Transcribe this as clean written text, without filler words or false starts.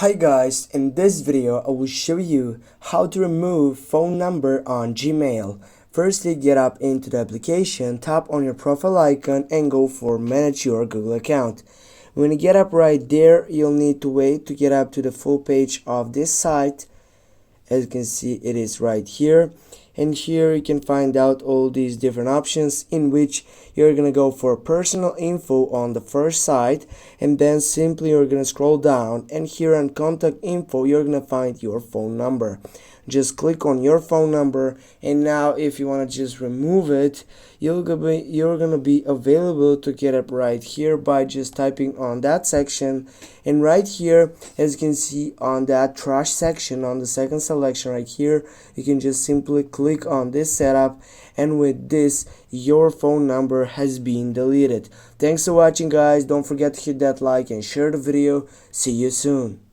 Hi guys, in this video I will show you how to remove phone number on Gmail. Firstly, get up into the application, tap on your profile icon and go for manage your Google account. When you get up right there, you'll need to wait to get up to the full page of this site. As you can see, it is right here, and here you can find out all these different options, in which you're gonna go for personal info on the first side, and then simply you're gonna scroll down, and here on contact info you're gonna find your phone number. Just click on your phone number, and now if you want to just remove it, you're gonna be available to get it right here by just typing on that section. And right here, as you can see on that trash section, on the second selection right here, you can just simply click on this setup, and with this your phone number has been deleted. Thanks for watching guys. Don't forget to hit that like and share the video. See you soon.